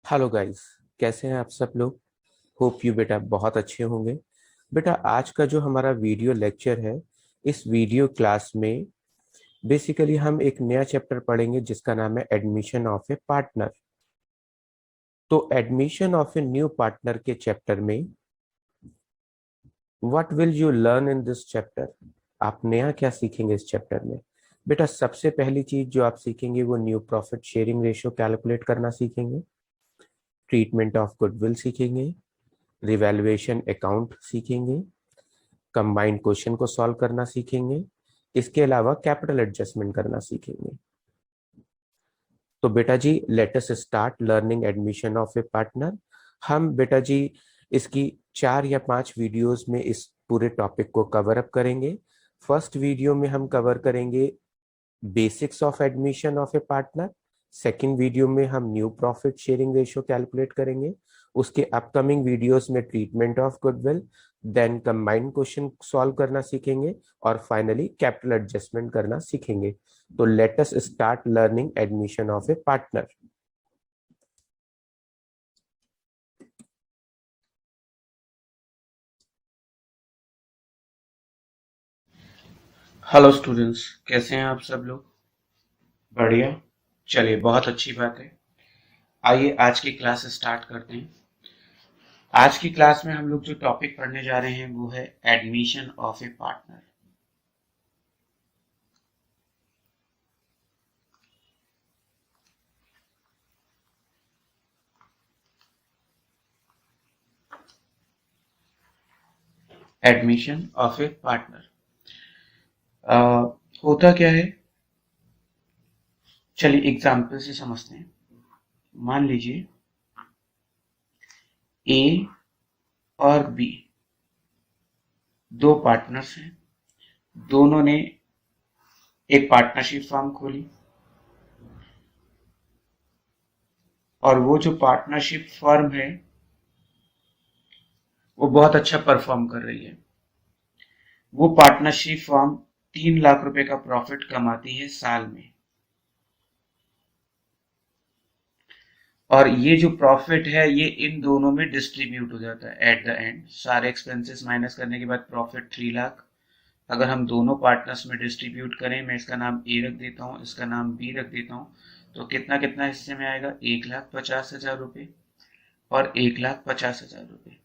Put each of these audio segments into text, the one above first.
Hello guys. कैसे हैं आप सब लोग। होप यू बेटा बहुत अच्छे होंगे। बेटा आज का जो हमारा वीडियो लेक्चर है, इस वीडियो क्लास में बेसिकली हम एक नया चैप्टर पढ़ेंगे जिसका नाम है एडमिशन ऑफ ए पार्टनर। तो admission of a new partner के चैप्टर में what will you learn in this chapter. आप नया क्या सीखेंगे इस चैप्टर में। बेटा सबसे पहली चीज जो आप सीखेंगे वो new profit sharing ratio calculate करना सीखेंगे, ट्रीटमेंट ऑफ गुडविल सीखेंगे, रिवैल्यूएशन अकाउंट सीखेंगे, कंबाइंड क्वेश्चन को सॉल्व करना सीखेंगे, इसके अलावा कैपिटल एडजस्टमेंट करना सीखेंगे। तो बेटा जी let us start learning admission of a partner. हम बेटा जी इसकी 4 या 5 वीडियोस में इस पूरे टॉपिक को कवर अप करेंगे। फर्स्ट वीडियो में हम कवर करेंगे basics of admission of a partner. Second video में हम new profit sharing ratio calculate करेंगे। उसके अपकमिंग वीडियोस में treatment of goodwill, then combined question solve करना सीखेंगे और फाइनली कैपिटल एडजस्टमेंट करना सीखेंगे। तो let us start learning admission of a partner. Hello students, कैसे हैं आप सब लोग। बढ़िया, चलिए बहुत अच्छी बात है। आइए आज की क्लास स्टार्ट करते हैं। आज की क्लास में हम लोग जो टॉपिक पढ़ने जा रहे हैं वो है admission of a partner. Admission of a partner होता क्या है, चलिए एग्जाम्पल से समझते हैं। मान लीजिए ए और बी दो पार्टनर्स हैं। दोनों ने एक पार्टनरशिप फर्म खोली और वो जो पार्टनरशिप फर्म है वो बहुत अच्छा परफॉर्म कर रही है। वो पार्टनरशिप फर्म 3 लाख रुपए का प्रॉफिट कमाती है साल में। और ये जो प्रॉफिट है ये इन दोनों में डिस्ट्रीब्यूट हो जाता है एट द एंड। सारे एक्सपेंसेस माइनस करने के बाद प्रॉफिट 3 लाख। अगर हम दोनों पार्टनर्स में डिस्ट्रीब्यूट करें, मैं इसका नाम ए रख देता हूँ, इसका नाम बी रख देता हूँ, तो कितना कितना हिस्से में आएगा, 1,50,000 रुपये और 1,50,000 रुपये।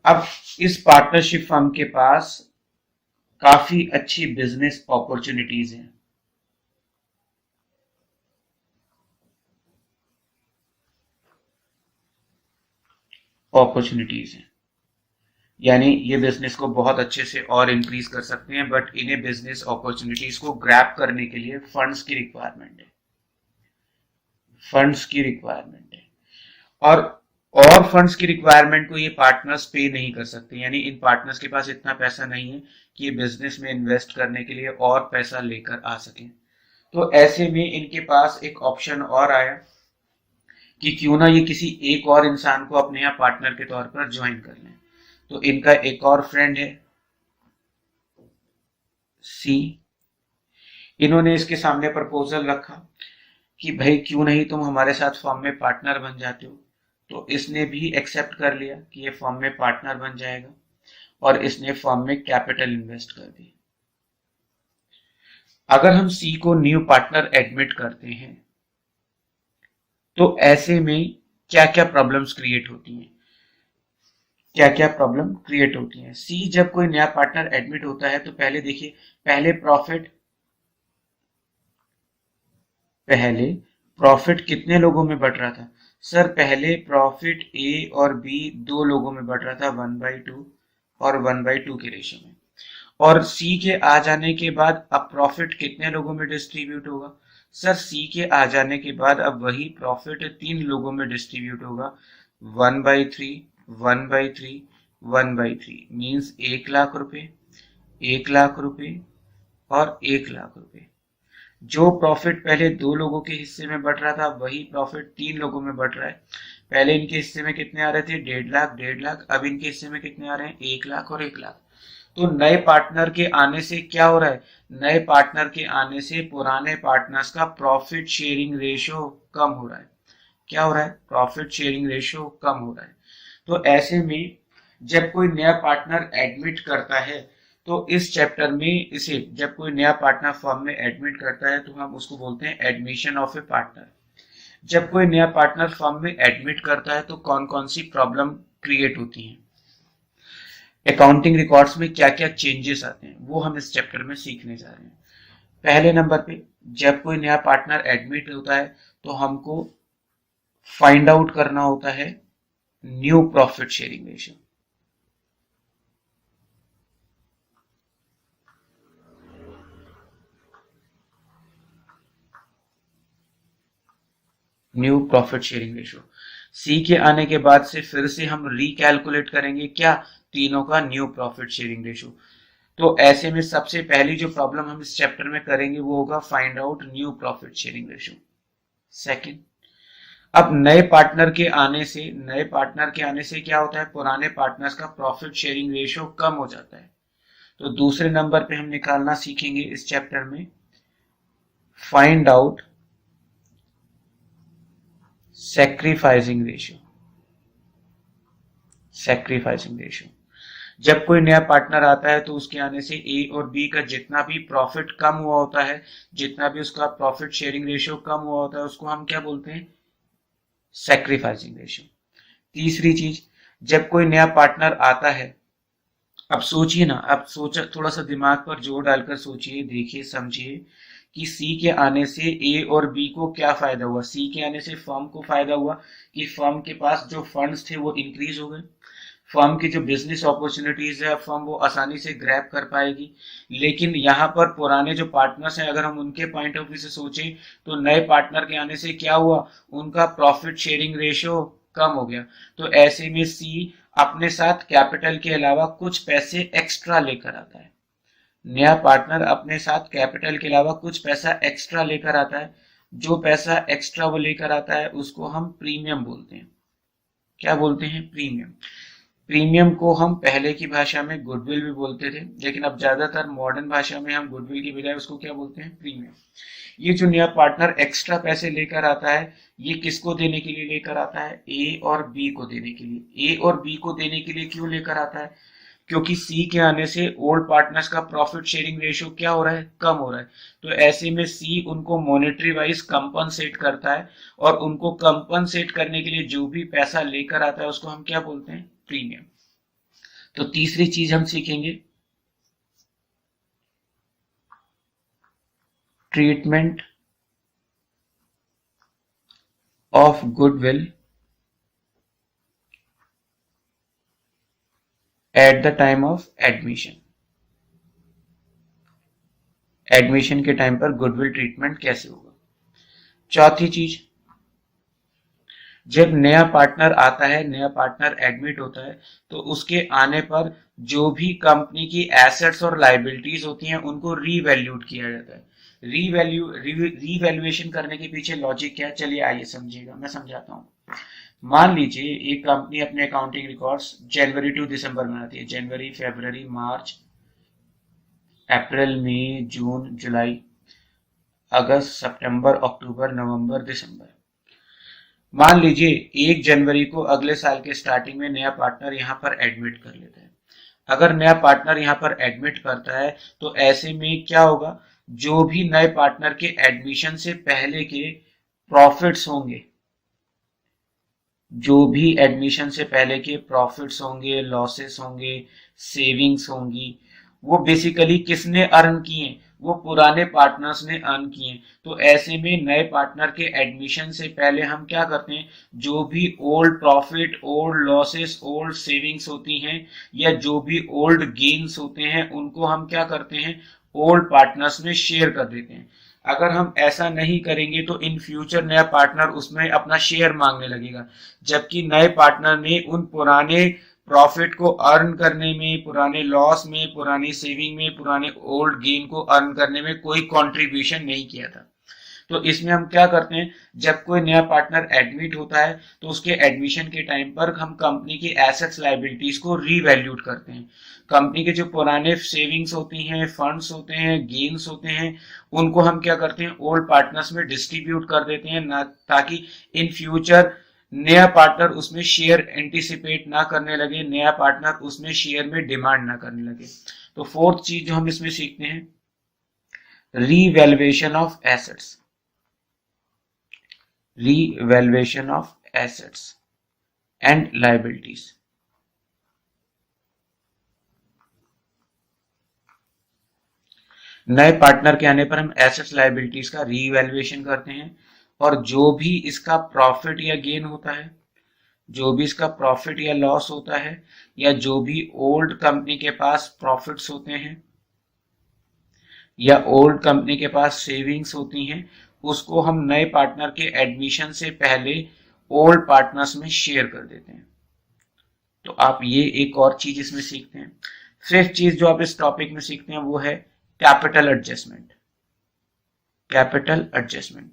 अब इस पार्टनरशिप फर्म के पास काफी अच्छी बिजनेस अपॉर्चुनिटीज हैं। अपॉर्चुनिटीज हैं यानी ये बिजनेस को बहुत अच्छे से और इंक्रीज कर सकते हैं, बट इन्हें बिजनेस अपॉर्चुनिटीज को ग्रैब करने के लिए फंड्स की रिक्वायरमेंट है। फंड्स की रिक्वायरमेंट है और फंड्स की रिक्वायरमेंट को ये पार्टनर्स पे नहीं कर सकते। यानी इन पार्टनर्स के पास इतना पैसा नहीं है कि ये बिजनेस में इन्वेस्ट करने के लिए और पैसा लेकर आ सके। तो ऐसे में इनके पास एक ऑप्शन और आया कि क्यों ना ये किसी एक और इंसान को अपने यहाँ पार्टनर के तौर पर ज्वाइन कर लें। तो इनका एक और फ्रेंड है सी। इन्होंने इसके सामने प्रपोजल रखा कि भाई क्यों नहीं तुम हमारे साथ फर्म में पार्टनर बन जाते हो। तो इसने भी एक्सेप्ट कर लिया कि ये फर्म में पार्टनर बन जाएगा और इसने फर्म में कैपिटल इन्वेस्ट कर दी। अगर हम सी को न्यू पार्टनर एडमिट करते हैं तो ऐसे में क्या क्या प्रॉब्लम्स क्रिएट होती हैं। क्या क्या प्रॉब्लम क्रिएट होती है। सी जब कोई नया पार्टनर एडमिट होता है तो पहले देखिए, पहले प्रॉफिट कितने लोगों में बढ़ रहा था। सर पहले प्रॉफिट ए और बी दो लोगों में बढ़ रहा था, 1/2 और 1/2 के रेशियो में। और सी के आ जाने के बाद अब प्रॉफिट कितने लोगों में डिस्ट्रीब्यूट होगा। सर सी के आ जाने के बाद अब वही प्रॉफिट 3 लोगों में डिस्ट्रीब्यूट होगा, 1/3 1/3 1/3 मीन्स 1 लाख रुपए, 1 लाख रुपए और 1 लाख रुपए। जो प्रॉफिट पहले 2 लोगों के हिस्से में बढ़ रहा था वही प्रॉफिट 3 लोगों में बढ़ रहा है। पहले इनके हिस्से में कितने आ रहे थे, 1.5 लाख 1.5 लाख, अब इनके हिस्से में कितने आ रहे हैं, 1 लाख और 1 लाख। तो नए पार्टनर के आने से क्या हो रहा है, नए पार्टनर के आने से पुराने पार्टनर्स का प्रॉफिट शेयरिंग रेशियो कम हो रहा है। क्या हो रहा है, प्रॉफिट शेयरिंग रेशियो कम हो रहा है। तो ऐसे में जब कोई नया पार्टनर एडमिट करता है, तो इस चैप्टर में इसे, जब कोई नया पार्टनर फर्म में एडमिट करता है तो हम उसको बोलते हैं एडमिशन ऑफ ए पार्टनर। जब कोई नया पार्टनर फर्म में एडमिट करता है तो कौन कौन सी प्रॉब्लम क्रिएट होती हैं, अकाउंटिंग रिकॉर्ड्स में क्या क्या चेंजेस आते हैं, वो हम इस चैप्टर में सीखने जा रहे हैं। पहले नंबर पे, जब कोई नया पार्टनर एडमिट होता है तो हमको फाइंड आउट करना होता है new profit sharing ratio. New profit sharing ratio C के आने के बाद से फिर से हम रिकैलकुलेट करेंगे क्या, तीनों का न्यू प्रॉफिट शेयरिंग रेशियो। तो ऐसे में सबसे पहली जो प्रॉब्लम हम इस चैप्टर में करेंगे वो होगा find out new profit sharing ratio. Second, अब नए पार्टनर के आने से क्या होता है, पुराने पार्टनर्स का प्रॉफिट शेयरिंग रेशियो कम हो जाता है। तो दूसरे नंबर पे हम निकालना सीखेंगे इस चैप्टर में फाइंड आउट सैक्रिफाइसिंग रेशियो। जब कोई नया पार्टनर आता है तो उसके आने से ए और बी का जितना भी प्रॉफिट कम हुआ होता है, जितना भी उसका प्रॉफिट शेयरिंग रेशियो कम हुआ होता है, उसको हम क्या बोलते हैं, सैक्रिफाइसिंग रेशियो। तीसरी चीज, जब कोई नया पार्टनर आता है, अब सोचिए ना, अब सोचा, थोड़ा सा दिमाग पर जोर डालकर सोचिए, देखिए, समझिए कि सी के आने से ए और बी को क्या फायदा हुआ। सी के आने से फर्म को फायदा हुआ कि फर्म के पास जो फंड्स थे वो इंक्रीज हो गए, फर्म की जो बिजनेस अपॉर्चुनिटीज है फर्म वो आसानी से ग्रैब कर पाएगी। लेकिन यहाँ पर पुराने जो पार्टनर्स हैं, अगर हम उनके पॉइंट ऑफ व्यू से सोचें तो नए पार्टनर के आने से क्या हुआ, उनका प्रॉफिट शेयरिंग रेशियो कम हो गया। तो ऐसे में सी अपने साथ कैपिटल के अलावा कुछ पैसे एक्स्ट्रा लेकर आता है। नया पार्टनर अपने साथ कैपिटल के अलावा कुछ पैसा एक्स्ट्रा लेकर आता है। जो पैसा एक्स्ट्रा वो लेकर आता है उसको हम प्रीमियम बोलते हैं। क्या बोलते हैं, प्रीमियम। प्रीमियम को हम पहले की भाषा में गुडविल भी बोलते थे, लेकिन अब ज्यादातर मॉडर्न भाषा में हम गुडविल की बजाय उसको क्या बोलते हैं, प्रीमियम। ये जो नया पार्टनर एक्स्ट्रा पैसे लेकर आता है, ये किसको देने के लिए लेकर आता है, ए और बी को देने के लिए। ए और बी को देने के लिए क्यों लेकर आता है, क्योंकि सी के आने से ओल्ड पार्टनर्स का प्रॉफिट शेयरिंग रेशियो क्या हो रहा है, कम हो रहा है। तो ऐसे में सी उनको मॉनेटरी वाइज कंपनसेट करता है, और उनको कंपनसेट करने के लिए जो भी पैसा लेकर आता है उसको हम क्या बोलते हैं, प्रीमियम। तो तीसरी चीज हम सीखेंगे treatment of goodwill at the time of admission. Admission के टाइम पर गुडविल ट्रीटमेंट कैसे होगा। चौथी चीज, जब नया पार्टनर आता है, नया पार्टनर एडमिट होता है, तो उसके आने पर जो भी कंपनी की एसेट्स और लाइबिलिटीज होती हैं उनको रीवैल्यूड किया जाता है। रीवैल्यूएशन करने के पीछे लॉजिक क्या है, चलिए आइए समझिएगा, मैं समझाता हूँ। मान लीजिए एक कंपनी अपने अकाउंटिंग रिकॉर्ड्स जनवरी टू दिसंबर बनाती है, जनवरी, फरवरी, मार्च, अप्रैल, मई, जून, जुलाई, अगस्त, सितंबर, अक्टूबर, नवंबर, दिसंबर। मान लीजिए 1 जनवरी को अगले साल के स्टार्टिंग में नया पार्टनर यहाँ पर एडमिट कर लेता है। अगर नया पार्टनर यहाँ पर एडमिट करता है तो ऐसे में क्या होगा, जो भी नए पार्टनर के एडमिशन से पहले के प्रॉफिट्स होंगे, जो भी एडमिशन से पहले के प्रॉफिट्स होंगे, लॉसेस होंगे, सेविंग्स होंगी, वो बेसिकली किसने अर्न किए, वो पुराने पार्टनर्स ने अर्न किए। तो ऐसे में नए पार्टनर के एडमिशन से पहले हम क्या करते हैं, जो भी old profit, old losses, old savings होती हैं, या जो भी ओल्ड गेन्स होते हैं, उनको हम क्या करते हैं, ओल्ड पार्टनर्स में शेयर कर देते हैं। अगर हम ऐसा नहीं करेंगे तो इन फ्यूचर नया पार्टनर उसमें अपना शेयर मांगने लगेगा, जबकि नए पार्टनर ने उन पुराने प्रॉफिट को अर्न करने में, पुराने लॉस में, पुरानी सेविंग में, पुराने ओल्ड गेन को अर्न करने में कोई कंट्रीब्यूशन नहीं किया था। तो इसमें हम क्या करते हैं, जब कोई नया पार्टनर एडमिट होता है तो उसके एडमिशन के टाइम पर हम कंपनी की एसेट्स लायबिलिटीज को रीवैल्यूट करते हैं। कंपनी के जो पुराने सेविंग्स होती हैं, फंड्स होते हैं, गेन्स होते हैं, उनको हम क्या करते हैं, ओल्ड पार्टनर्स में डिस्ट्रीब्यूट कर देते हैं ना, ताकि इन फ्यूचर नया पार्टनर उसमें शेयर एंटिसिपेट ना करने लगे, नया पार्टनर उसमें शेयर में डिमांड ना करने लगे। तो फोर्थ चीज जो हम इसमें सीखते हैं, revaluation of assets, revaluation of assets and liabilities. नए पार्टनर के आने पर हम एसेट्स लायबिलिटीज का रीवैल्यूएशन करते हैं, और जो भी इसका प्रॉफिट या गेन होता है, जो भी इसका प्रॉफिट या लॉस होता है, या जो भी ओल्ड कंपनी के पास प्रॉफिट्स होते हैं या ओल्ड कंपनी के पास सेविंग्स होती हैं, उसको हम नए पार्टनर के एडमिशन से पहले ओल्ड पार्टनर्स में शेयर कर देते हैं। तो आप ये एक और चीज इसमें सीखते हैं। फिफ्थ चीज जो आप इस टॉपिक में सीखते हैं वो है capital adjustment. Capital adjustment,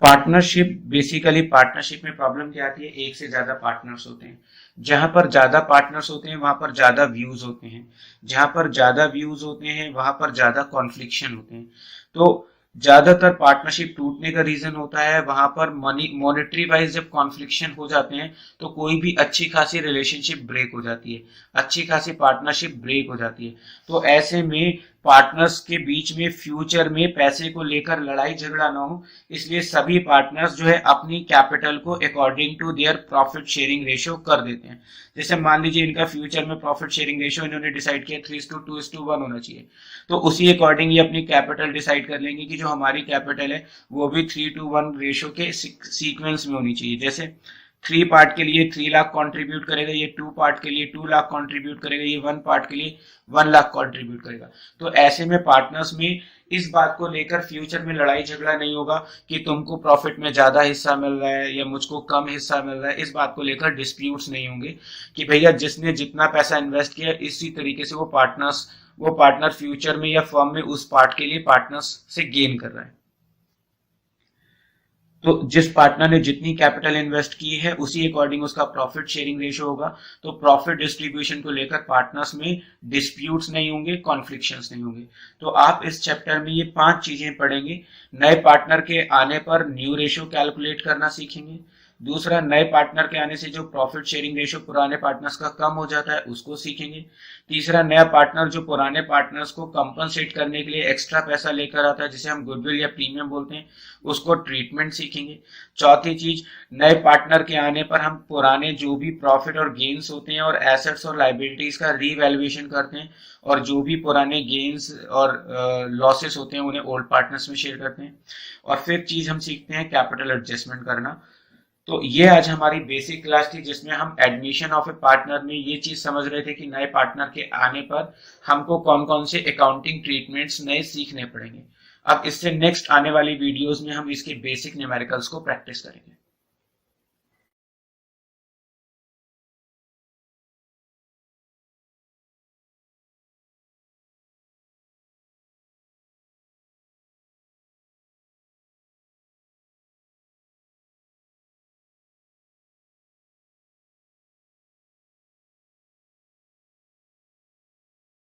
partnership, basically partnership में प्रॉब्लम क्या आती है, एक से ज्यादा पार्टनर्स होते हैं। जहां पर ज्यादा पार्टनर्स होते हैं वहां पर ज्यादा व्यूज होते हैं, जहां पर ज्यादा व्यूज होते हैं वहां पर ज्यादा कॉन्फ्लिक्शन होते हैं। तो ज्यादातर पार्टनरशिप टूटने का रीजन होता है वहां पर मॉनेटरी वाइज जब कॉन्फ्लिक्शन हो जाते हैं तो कोई भी अच्छी खासी रिलेशनशिप ब्रेक हो जाती है, अच्छी खासी पार्टनरशिप ब्रेक हो जाती है। तो ऐसे में पार्टनर्स के बीच में फ्यूचर में पैसे को लेकर लड़ाई झगड़ा ना हो, इसलिए सभी पार्टनर्स जो है अपनी कैपिटल को according to their profit sharing ratio कर देते हैं। जैसे मान लीजिए इनका फ्यूचर में प्रॉफिट शेयरिंग रेशियो इन्होंने डिसाइड किया 3:2:1 होना चाहिए, तो उसी अकॉर्डिंग ये अपनी कैपिटल डिसाइड कर लेंगे कि जो हमारी कैपिटल है वो भी 3:1 रेशियो के सीक्वेंस में होनी चाहिए। जैसे 3 पार्ट के लिए 3 लाख कंट्रीब्यूट करेगा, ये 2 पार्ट के लिए 2 लाख कंट्रीब्यूट करेगा, ये 1 पार्ट के लिए 1 लाख कंट्रीब्यूट करेगा। तो ऐसे में पार्टनर्स में इस बात को लेकर फ्यूचर में लड़ाई झगड़ा नहीं होगा कि तुमको प्रॉफिट में ज्यादा हिस्सा मिल रहा है या मुझको कम हिस्सा मिल रहा है। इस बात को लेकर डिस्प्यूट्स नहीं होंगे कि भैया जिसने जितना पैसा इन्वेस्ट किया इसी तरीके से वो पार्टनर फ्यूचर में या फर्म में उस पार्ट के लिए पार्टनर्स से गेन कर रहा है। तो जिस पार्टनर ने जितनी कैपिटल इन्वेस्ट की है उसी अकॉर्डिंग उसका प्रॉफिट शेयरिंग रेशियो होगा। तो प्रॉफिट डिस्ट्रीब्यूशन को लेकर पार्टनर्स में डिस्प्यूट्स नहीं होंगे, कॉन्फ्लिक्शंस नहीं होंगे। तो आप इस चैप्टर में ये 5 चीजें पढ़ेंगे। नए पार्टनर के आने पर न्यू रेशियो कैलकुलेट करना सीखेंगे। दूसरा, नए पार्टनर के आने से जो प्रॉफिट शेयरिंग रेशियो पुराने पार्टनर्स का कम हो जाता है उसको सीखेंगे। तीसरा, नया पार्टनर जो पुराने पार्टनर्स को कंपनसेट करने के लिए एक्स्ट्रा पैसा लेकर आता है, जिसे हम गुडविल या प्रीमियम बोलते हैं, उसको ट्रीटमेंट सीखेंगे। चौथी चीज, नए पार्टनर के आने पर हम पुराने जो भी प्रॉफिट और गेन्स होते हैं और एसेट्स और लायबिलिटीज का रीवैल्यूएशन करते हैं, और जो भी पुराने गेन्स और लॉसेस होते हैं उन्हें ओल्ड पार्टनर्स में शेयर करते हैं। और फिफ्थ चीज हम सीखते हैं कैपिटल एडजस्टमेंट करना। तो ये आज हमारी बेसिक क्लास थी जिसमें हम एडमिशन ऑफ ए पार्टनर में ये चीज समझ रहे थे कि नए पार्टनर के आने पर हमको कौन कौन से अकाउंटिंग ट्रीटमेंट्स नए सीखने पड़ेंगे। अब इससे नेक्स्ट आने वाली वीडियोस में हम इसके बेसिक न्यूमेरिकल्स को प्रैक्टिस करेंगे।